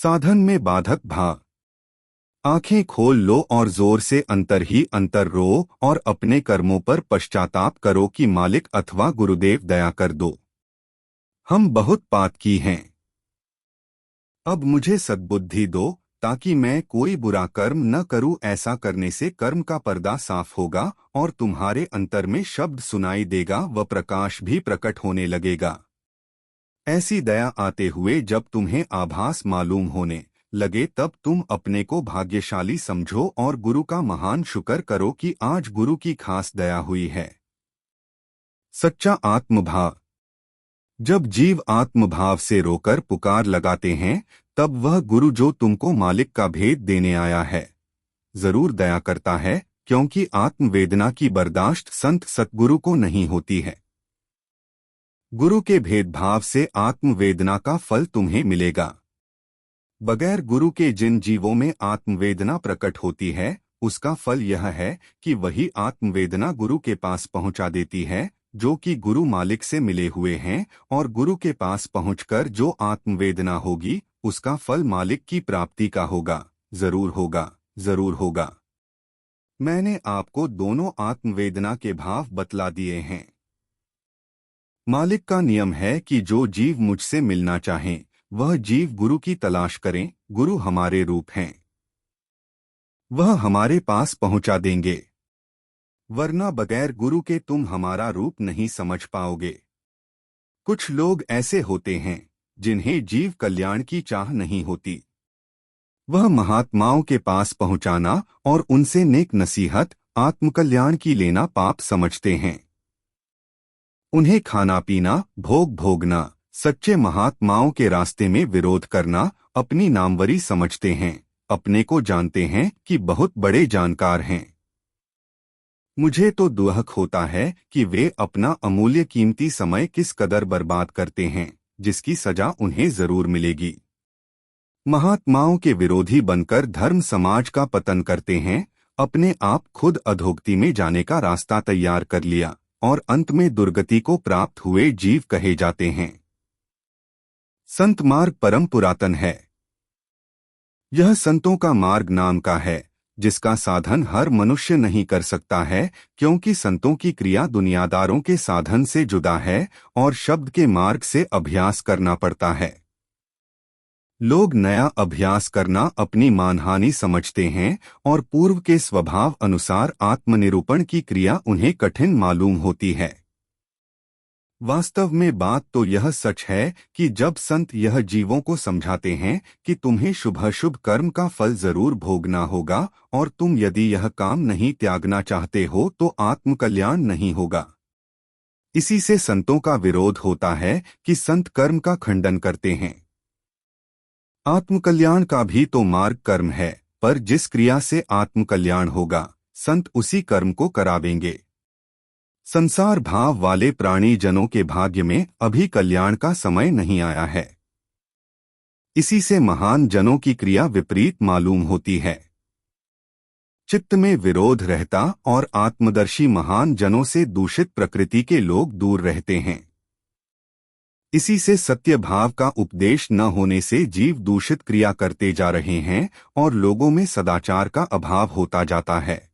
साधन में बाधक भाव। आंखें खोल लो और जोर से अंतर ही अंतर रो और अपने कर्मों पर पश्चाताप करो कि मालिक अथवा गुरुदेव दया कर दो। हम बहुत पाप की हैं। अब मुझे सद्बुद्धि दो ताकि मैं कोई बुरा कर्म न करूं। ऐसा करने से कर्म का पर्दा साफ होगा और तुम्हारे अंतर में शब्द सुनाई देगा व प्रकाश भी प्रकट होने लगेगा। ऐसी दया आते हुए जब तुम्हें आभास मालूम होने लगे तब तुम अपने को भाग्यशाली समझो और गुरु का महान शुक्र करो कि आज गुरु की खास दया हुई है। सच्चा आत्मभाव। जब जीव आत्मभाव से रोकर पुकार लगाते हैं तब वह गुरु जो तुमको मालिक का भेद देने आया है जरूर दया करता है, क्योंकि आत्मवेदना की बर्दाश्त संत सतगुरु को नहीं होती है। गुरु के भेदभाव से आत्मवेदना का फल तुम्हें मिलेगा। बगैर गुरु के जिन जीवों में आत्मवेदना प्रकट होती है उसका फल यह है कि वही आत्मवेदना गुरु के पास पहुंचा देती है जो कि गुरु मालिक से मिले हुए हैं, और गुरु के पास पहुंचकर जो आत्मवेदना होगी उसका फल मालिक की प्राप्ति का होगा। जरूर होगा, जरूर होगा। मैंने आपको दोनों आत्मवेदना के भाव बतला दिए हैं। मालिक का नियम है कि जो जीव मुझसे मिलना चाहें वह जीव गुरु की तलाश करें। गुरु हमारे रूप हैं, वह हमारे पास पहुंचा देंगे, वरना बगैर गुरु के तुम हमारा रूप नहीं समझ पाओगे। कुछ लोग ऐसे होते हैं जिन्हें जीव कल्याण की चाह नहीं होती। वह महात्माओं के पास पहुंचाना और उनसे नेक नसीहत आत्मकल्याण की लेना पाप समझते हैं। उन्हें खाना पीना भोग भोगना, सच्चे महात्माओं के रास्ते में विरोध करना अपनी नामवरी समझते हैं। अपने को जानते हैं कि बहुत बड़े जानकार हैं। मुझे तो दुहक होता है कि वे अपना अमूल्य कीमती समय किस कदर बर्बाद करते हैं, जिसकी सजा उन्हें जरूर मिलेगी। महात्माओं के विरोधी बनकर धर्म समाज का पतन करते हैं। अपने आप खुद अधोगति में जाने का रास्ता तैयार कर लिया और अंत में दुर्गति को प्राप्त हुए जीव कहे जाते हैं। संत मार्ग परम पुरातन है। यह संतों का मार्ग नाम का है जिसका साधन हर मनुष्य नहीं कर सकता है, क्योंकि संतों की क्रिया दुनियादारों के साधन से जुदा है और शब्द के मार्ग से अभ्यास करना पड़ता है। लोग नया अभ्यास करना अपनी मानहानि समझते हैं और पूर्व के स्वभाव अनुसार आत्मनिरूपण की क्रिया उन्हें कठिन मालूम होती है। वास्तव में बात तो यह सच है कि जब संत यह जीवों को समझाते हैं कि तुम्हें शुभ कर्म का फल जरूर भोगना होगा और तुम यदि यह काम नहीं त्यागना चाहते हो तो आत्मकल्याण नहीं होगा। इसी से संतों का विरोध होता है कि संत कर्म का खंडन करते हैं। आत्मकल्याण का भी तो मार्ग कर्म है, पर जिस क्रिया से आत्मकल्याण होगा संत उसी कर्म को करावेंगे। संसार भाव वाले प्राणी जनों के भाग्य में अभी कल्याण का समय नहीं आया है। इसी से महान जनों की क्रिया विपरीत मालूम होती है। चित्त में विरोध रहता और आत्मदर्शी महान जनों से दूषित प्रकृति के लोग दूर रहते हैं। इसी से सत्य भाव का उपदेश न होने से जीव दूषित क्रिया करते जा रहे हैं और लोगों में सदाचार का अभाव होता जाता है।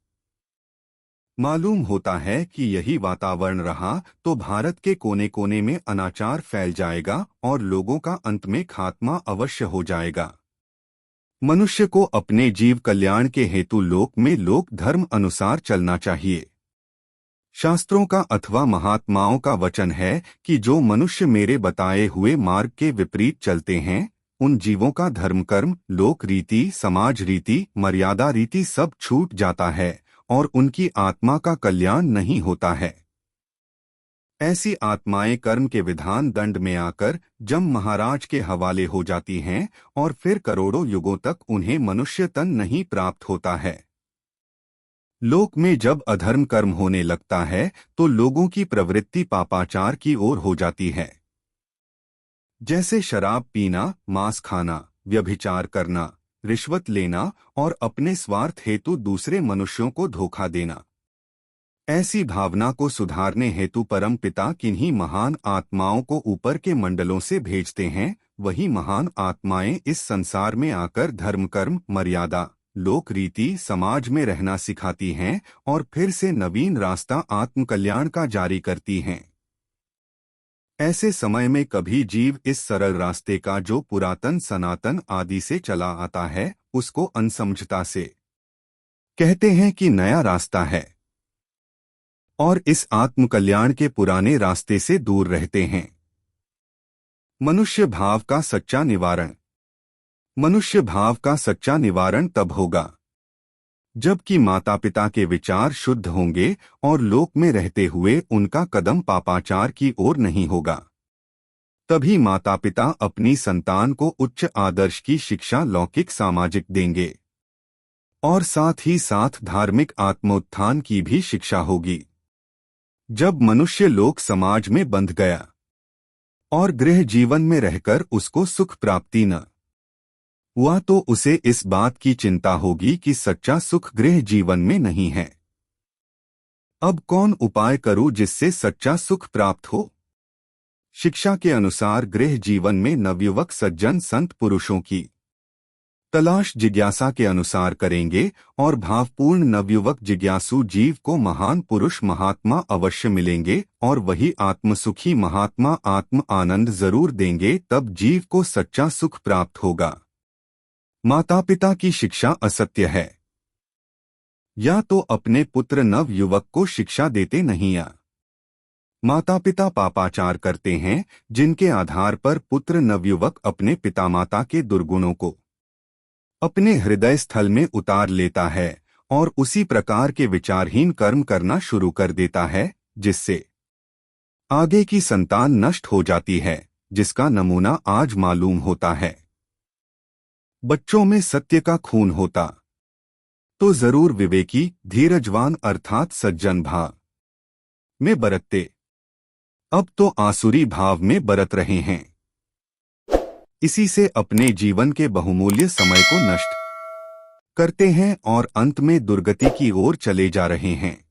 मालूम होता है कि यही वातावरण रहा तो भारत के कोने कोने में अनाचार फैल जाएगा और लोगों का अंत में खात्मा अवश्य हो जाएगा। मनुष्य को अपने जीव कल्याण के हेतु लोक में लोक धर्म अनुसार चलना चाहिए। शास्त्रों का अथवा महात्माओं का वचन है कि जो मनुष्य मेरे बताए हुए मार्ग के विपरीत चलते हैं उन जीवों का धर्म कर्म लोक रीति समाज रीति मर्यादा रीति सब छूट जाता है और उनकी आत्मा का कल्याण नहीं होता है। ऐसी आत्माएं कर्म के विधान दंड में आकर जम महाराज के हवाले हो जाती हैं और फिर करोड़ों युगों तक उन्हें मनुष्य तन नहीं प्राप्त होता है। लोक में जब अधर्म कर्म होने लगता है तो लोगों की प्रवृत्ति पापाचार की ओर हो जाती है। जैसे शराब पीना, मांस खाना, व्यभिचार करना, रिश्वत लेना और अपने स्वार्थ हेतु दूसरे मनुष्यों को धोखा देना। ऐसी भावना को सुधारने हेतु परम पिता किन्हीं महान आत्माओं को ऊपर के मंडलों से भेजते हैं। वही महान आत्माएं इस संसार में आकर धर्म कर्म मर्यादा लोक रीति समाज में रहना सिखाती हैं और फिर से नवीन रास्ता आत्मकल्याण का जारी करती हैं। ऐसे समय में कभी जीव इस सरल रास्ते का जो पुरातन सनातन आदि से चला आता है उसको अनसमझता से कहते हैं कि नया रास्ता है और इस आत्मकल्याण के पुराने रास्ते से दूर रहते हैं। मनुष्य भाव का सच्चा निवारण। मनुष्य भाव का सच्चा निवारण तब होगा जबकि माता पिता के विचार शुद्ध होंगे और लोक में रहते हुए उनका कदम पापाचार की ओर नहीं होगा। तभी माता पिता अपनी संतान को उच्च आदर्श की शिक्षा लौकिक सामाजिक देंगे और साथ ही साथ धार्मिक आत्मोत्थान की भी शिक्षा होगी। जब मनुष्य लोक समाज में बंध गया और गृह जीवन में रहकर उसको सुख प्राप्ति न हुआ तो उसे इस बात की चिंता होगी कि सच्चा सुख गृह जीवन में नहीं है। अब कौन उपाय करूं जिससे सच्चा सुख प्राप्त हो? शिक्षा के अनुसार गृह जीवन में नवयुवक सज्जन संत पुरुषों की तलाश जिज्ञासा के अनुसार करेंगे और भावपूर्ण नवयुवक जिज्ञासु जीव को महान पुरुष महात्मा अवश्य मिलेंगे और वही आत्मसुखी महात्मा आत्म आनंद जरूर देंगे। तब जीव को सच्चा सुख प्राप्त होगा। माता पिता की शिक्षा असत्य है। या तो अपने पुत्र नव युवक को शिक्षा देते नहीं या माता पिता पापाचार करते हैं जिनके आधार पर पुत्र नवयुवक अपने पिता माता के दुर्गुणों को अपने हृदय स्थल में उतार लेता है और उसी प्रकार के विचारहीन कर्म करना शुरू कर देता है जिससे आगे की संतान नष्ट हो जाती है, जिसका नमूना आज मालूम होता है। बच्चों में सत्य का खून होता तो जरूर विवेकी धीरजवान अर्थात सज्जन भाव में बरतते, अब तो आसुरी भाव में बरत रहे हैं। इसी से अपने जीवन के बहुमूल्य समय को नष्ट करते हैं और अंत में दुर्गति की ओर चले जा रहे हैं।